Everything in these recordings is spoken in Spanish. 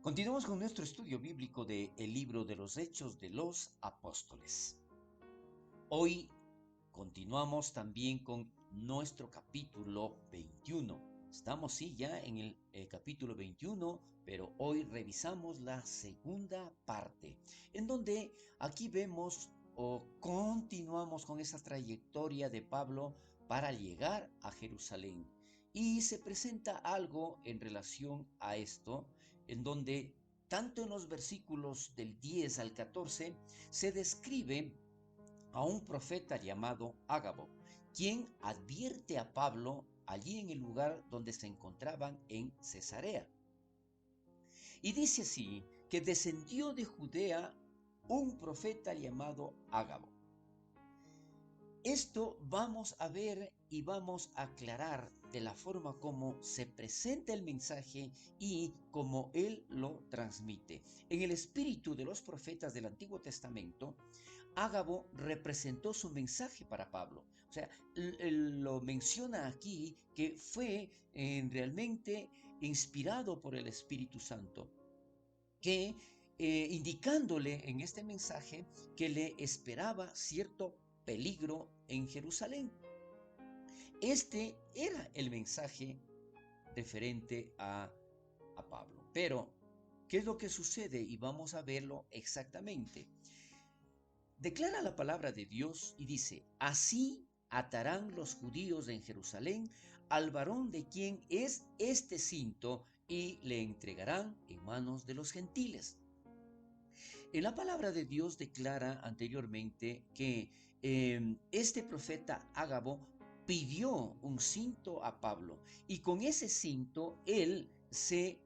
Continuamos con nuestro estudio bíblico de el libro de los Hechos de los Apóstoles. Hoy continuamos también con nuestro capítulo 21. Estamos sí ya en el capítulo 21, pero hoy revisamos la segunda parte, en donde aquí vemos o continuamos con esa trayectoria de Pablo para llegar a Jerusalén. Y se presenta algo en relación a esto, en donde tanto en los versículos del 10 al 14 se describe a un profeta llamado Ágabo, quien advierte a Pablo allí en el lugar donde se encontraban en Cesarea. Y dice así, que descendió de Judea un profeta llamado Ágabo. Esto vamos a ver y vamos a aclarar de la forma como se presenta el mensaje y cómo él lo transmite. En el espíritu de los profetas del Antiguo Testamento, Ágabo representó su mensaje para Pablo. O sea, él lo menciona aquí que fue realmente inspirado por el Espíritu Santo, que indicándole en este mensaje que le esperaba cierto peligro en Jerusalén. Este era el mensaje referente a Pablo. Pero, ¿qué es lo que sucede? Y vamos a verlo exactamente. Declara la palabra de Dios y dice, así atarán los judíos en Jerusalén al varón de quien es este cinto y le entregarán en manos de los gentiles. En la palabra de Dios declara anteriormente que este profeta Ágabo pidió un cinto a Pablo y con ese cinto él se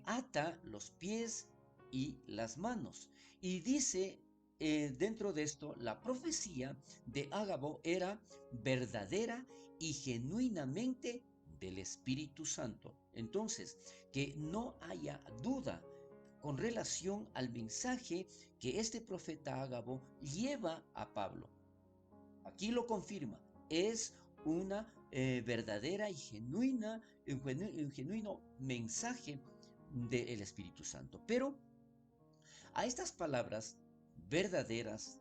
ata los pies y las manos. Y dice dentro de esto, la profecía de Ágabo era verdadera y genuinamente del Espíritu Santo. Entonces, que no haya duda con relación al mensaje que este profeta Ágabo lleva a Pablo. Aquí lo confirma, es una verdadera y genuina, un genuino mensaje del Espíritu Santo. Pero a estas palabras verdaderas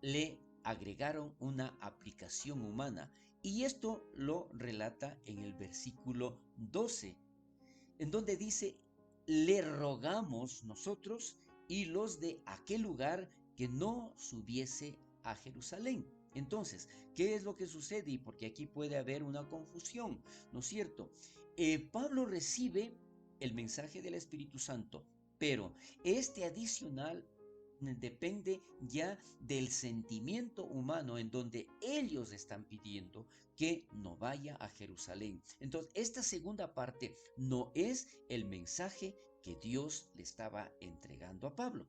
le agregaron una aplicación humana y esto lo relata en el versículo 12, en donde dice, le rogamos nosotros y los de aquel lugar que no subiese a Jerusalén. Entonces, ¿qué es lo que sucede? Y porque aquí puede haber una confusión, ¿no es cierto? Pablo recibe el mensaje del Espíritu Santo, pero este adicional depende ya del sentimiento humano en donde ellos están pidiendo que no vaya a Jerusalén. Entonces, esta segunda parte no es el mensaje que Dios le estaba entregando a Pablo.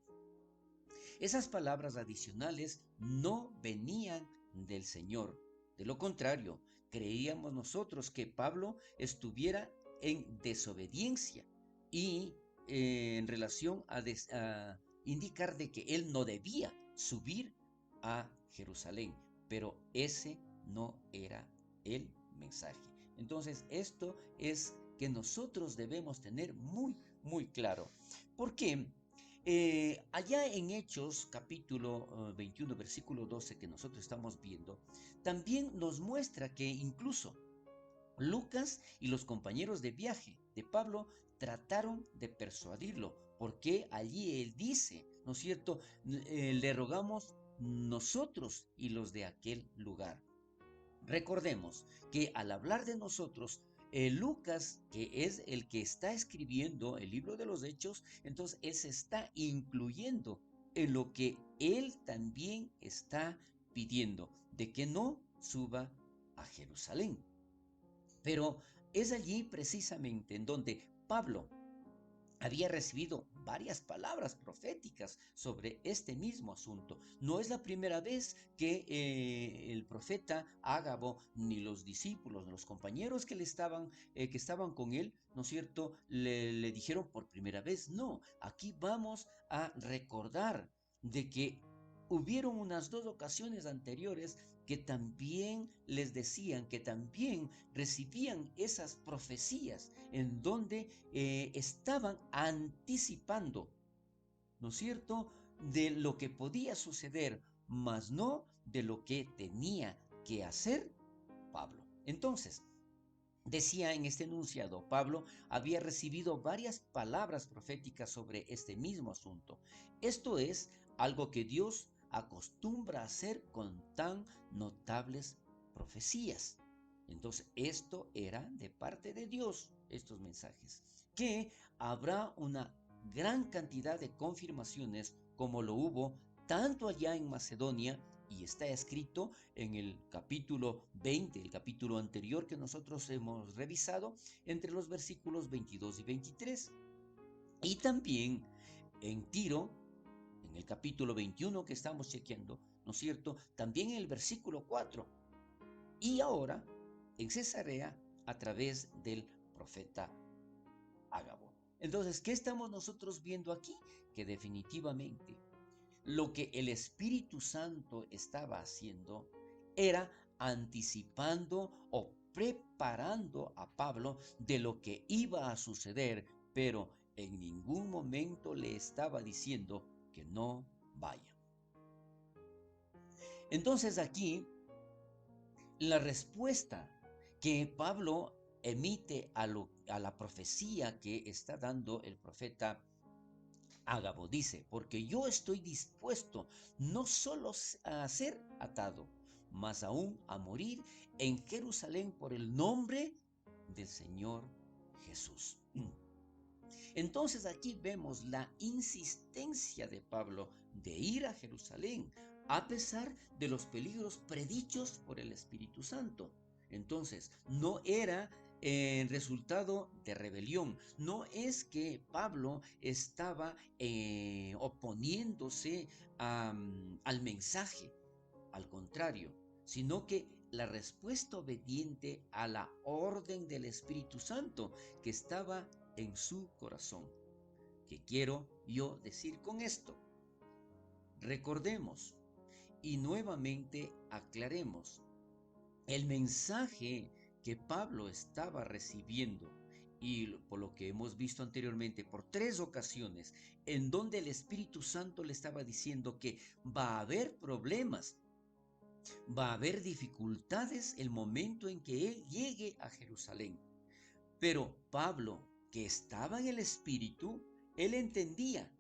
Esas palabras adicionales no venían del Señor. De lo contrario, creíamos nosotros que Pablo estuviera en desobediencia y en relación a indicar de que él no debía subir a Jerusalén, pero ese no era el mensaje. Entonces, esto es que nosotros debemos tener muy claro. ¿Por qué? Allá en Hechos capítulo 21 versículo 12 que nosotros estamos viendo, también nos muestra que incluso Lucas y los compañeros de viaje de Pablo trataron de persuadirlo, porque allí él dice, ¿no es cierto? Le rogamos nosotros y los de aquel lugar. Recordemos que al hablar de nosotros, Lucas, que es el que está escribiendo el libro de los Hechos, entonces él se está incluyendo en lo que él también está pidiendo, de que no suba a Jerusalén. Pero es allí precisamente en donde Pablo había recibido varias palabras proféticas sobre este mismo asunto. No es la primera vez que el profeta Ágabo, ni los discípulos, los compañeros que estaban con él, ¿no es cierto?, le dijeron por primera vez. No, aquí vamos a recordar de que hubieron unas 2 ocasiones anteriores que también les decían, que también recibían esas profecías en donde estaban anticipando, ¿no es cierto?, de lo que podía suceder, mas no de lo que tenía que hacer Pablo. Entonces, decía en este enunciado, Pablo había recibido varias palabras proféticas sobre este mismo asunto. Esto es algo que Dios acostumbra a hacer con tan notables profecías. Entonces, esto era de parte de Dios, estos mensajes, que habrá una gran cantidad de confirmaciones como lo hubo tanto allá en Macedonia, y está escrito en el capítulo 20, el capítulo anterior que nosotros hemos revisado, entre los versículos 22 y 23. Y también en Tiro, en el capítulo 21 que estamos chequeando, ¿no es cierto? También en el versículo 4. Y ahora en Cesarea a través del profeta Ágabo. Entonces, ¿qué estamos nosotros viendo aquí? Que definitivamente lo que el Espíritu Santo estaba haciendo era anticipando o preparando a Pablo de lo que iba a suceder, pero en ningún momento le estaba diciendo que no vaya. Entonces aquí la respuesta que Pablo emite a la profecía que está dando el profeta Ágabo dice, porque yo estoy dispuesto no solo a ser atado, mas aún a morir en Jerusalén por el nombre del Señor Jesús. Entonces aquí vemos la insistencia de Pablo de ir a Jerusalén, a pesar de los peligros predichos por el Espíritu Santo. Entonces, no era resultado de rebelión. No es que Pablo estaba oponiéndose al mensaje, al contrario, sino que la respuesta obediente a la orden del Espíritu Santo que estaba en su corazón. ¿Qué quiero yo decir con esto? Recordemos y nuevamente aclaremos el mensaje que Pablo estaba recibiendo, y por lo que hemos visto anteriormente, por 3 ocasiones, en donde el Espíritu Santo le estaba diciendo que va a haber problemas, va a haber dificultades el momento en que él llegue a Jerusalén. Pero Pablo, que estaba en el Espíritu, él entendía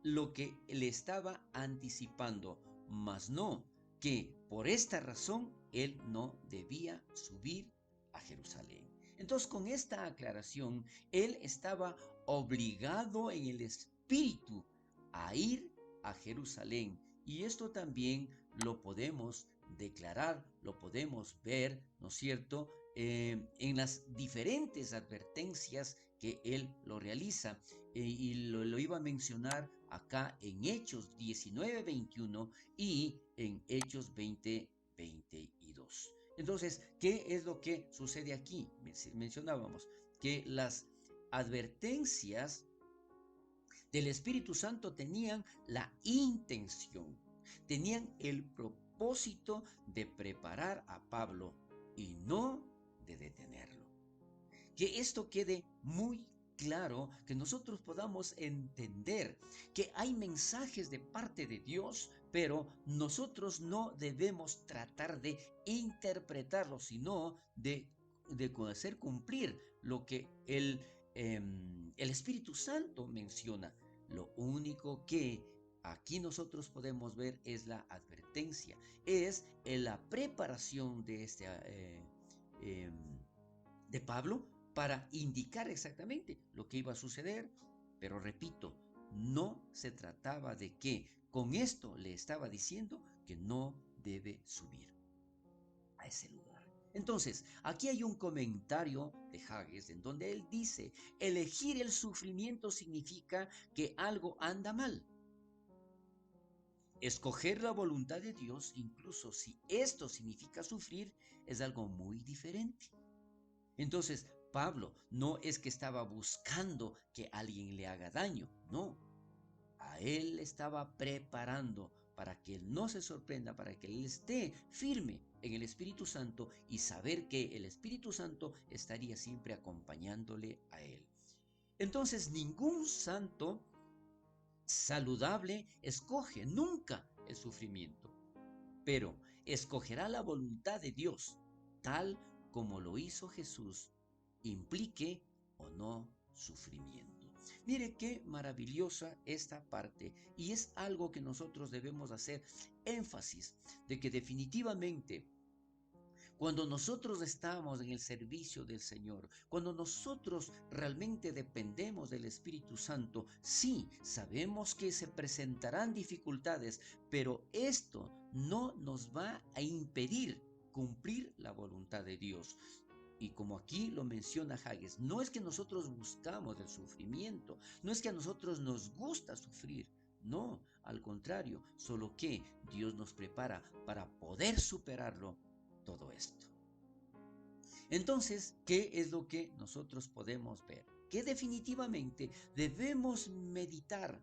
lo que le estaba anticipando, mas no que por esta razón él no debía subir a Jerusalén. Entonces, con esta aclaración, él estaba obligado en el Espíritu a ir a Jerusalén. Y esto también lo podemos declarar, lo podemos ver, ¿no es cierto?, en las diferentes advertencias que él lo realiza. Y lo iba a mencionar acá en Hechos 19:21 y en Hechos 20:22. Entonces, ¿qué es lo que sucede aquí? Mencionábamos que las advertencias del Espíritu Santo tenían la intención, tenían el propósito de preparar a Pablo y no de detenerlo. Que esto quede muy claro, que nosotros podamos entender que hay mensajes de parte de Dios, pero nosotros no debemos tratar de interpretarlos, sino de hacer cumplir lo que el Espíritu Santo menciona. Lo único que aquí nosotros podemos ver es la advertencia, es la preparación de de Pablo para indicar exactamente lo que iba a suceder. Pero repito, no se trataba de que con esto le estaba diciendo que no debe subir a ese lugar. Entonces, aquí hay un comentario de Hages en donde él dice, elegir el sufrimiento significa que algo anda mal. Escoger la voluntad de Dios, incluso si esto significa sufrir, es algo muy diferente. Entonces, Pablo no es que estaba buscando que alguien le haga daño, no. A él le estaba preparando para que él no se sorprenda, para que él esté firme en el Espíritu Santo y saber que el Espíritu Santo estaría siempre acompañándole a él. Entonces, ningún santo saludable escoge nunca el sufrimiento, pero escogerá la voluntad de Dios, tal como lo hizo Jesús, implique o no sufrimiento. Mire qué maravillosa esta parte, y es algo que nosotros debemos hacer énfasis de que definitivamente cuando nosotros estamos en el servicio del Señor, cuando nosotros realmente dependemos del Espíritu Santo, sí, sabemos que se presentarán dificultades, pero esto no nos va a impedir cumplir la voluntad de Dios. Y como aquí lo menciona Hages, no es que nosotros buscamos el sufrimiento, no es que a nosotros nos gusta sufrir, no, al contrario, solo que Dios nos prepara para poder superarlo todo esto. Entonces, ¿qué es lo que nosotros podemos ver? Que definitivamente debemos meditar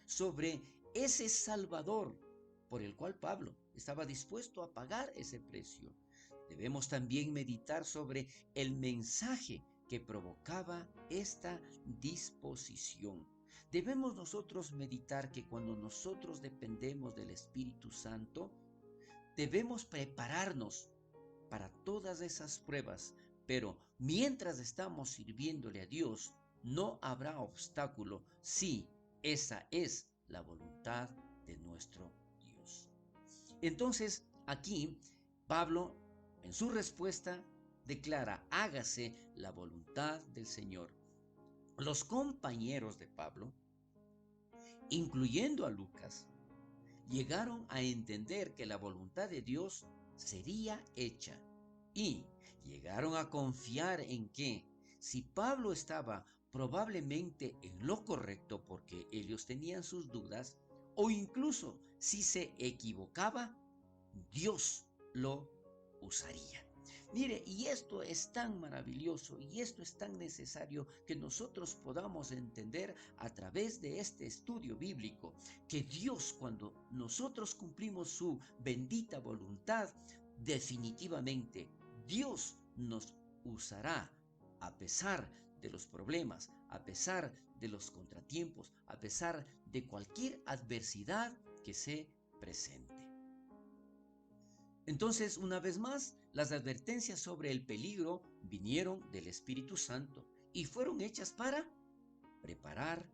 sobre ese Salvador por el cual Pablo estaba dispuesto a pagar ese precio. Debemos también meditar sobre el mensaje que provocaba esta disposición. Debemos nosotros meditar que cuando nosotros dependemos del Espíritu Santo, debemos prepararnos para todas esas pruebas, pero mientras estamos sirviéndole a Dios, no habrá obstáculo si esa es la voluntad de nuestro Dios. Entonces, aquí Pablo, en su respuesta, declara: hágase la voluntad del Señor. Los compañeros de Pablo, incluyendo a Lucas, llegaron a entender que la voluntad de Dios sería hecha y llegaron a confiar en que si Pablo estaba probablemente en lo correcto porque ellos tenían sus dudas, o incluso si se equivocaba, Dios lo usaría. Mire, y esto es tan maravilloso y esto es tan necesario que nosotros podamos entender a través de este estudio bíblico, que Dios, cuando nosotros cumplimos su bendita voluntad, definitivamente Dios nos usará a pesar de los problemas, a pesar de los contratiempos, a pesar de cualquier adversidad que se presente. Entonces, una vez más, las advertencias sobre el peligro vinieron del Espíritu Santo y fueron hechas para preparar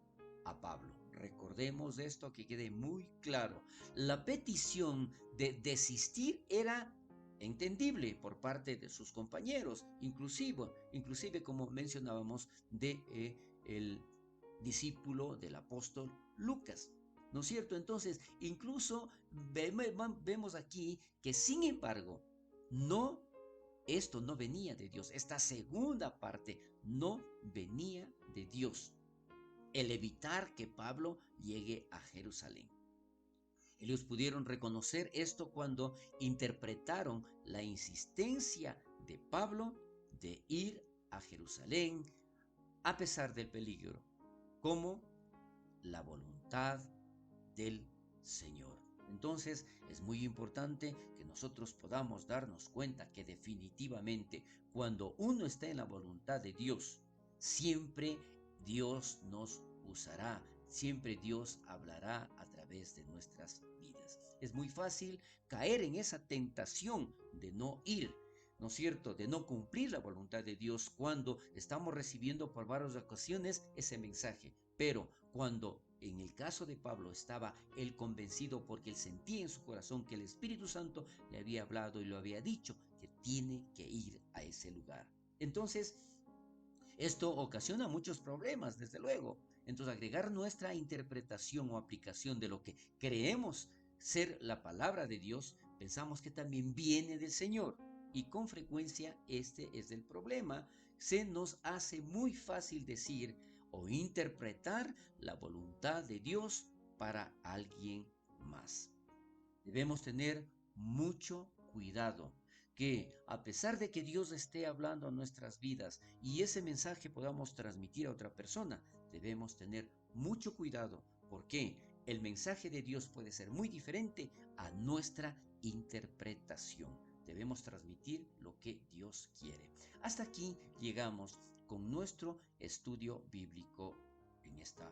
a Pablo. Recordemos esto, que quede muy claro. La petición de desistir era entendible por parte de sus compañeros, inclusive como mencionábamos el discípulo del apóstol Lucas. ¿No es cierto? Entonces, incluso vemos aquí que, sin embargo, esto no venía de Dios. Esta segunda parte no venía de Dios. El evitar que Pablo llegue a Jerusalén. Ellos pudieron reconocer esto cuando interpretaron la insistencia de Pablo de ir a Jerusalén a pesar del peligro, como la voluntad del Señor. Entonces es muy importante que nosotros podamos darnos cuenta que definitivamente cuando uno está en la voluntad de Dios, siempre Dios nos usará, siempre Dios hablará a través de nuestras vidas. Es muy fácil caer en esa tentación de no ir, ¿no es cierto?, de no cumplir la voluntad de Dios cuando estamos recibiendo por varias ocasiones ese mensaje. Pero cuando en el caso de Pablo estaba él convencido porque él sentía en su corazón que el Espíritu Santo le había hablado y lo había dicho, que tiene que ir a ese lugar. Entonces, esto ocasiona muchos problemas, desde luego. Entonces, agregar nuestra interpretación o aplicación de lo que creemos ser la palabra de Dios, pensamos que también viene del Señor. Y con frecuencia este es el problema. Se nos hace muy fácil decir o interpretar la voluntad de Dios para alguien más. Debemos tener mucho cuidado, que a pesar de que Dios esté hablando a nuestras vidas y ese mensaje podamos transmitir a otra persona, debemos tener mucho cuidado. ¿Por qué? el mensaje de Dios puede ser muy diferente a nuestra interpretación. Debemos transmitir lo que Dios quiere. Hasta aquí llegamos con nuestro estudio bíblico en esta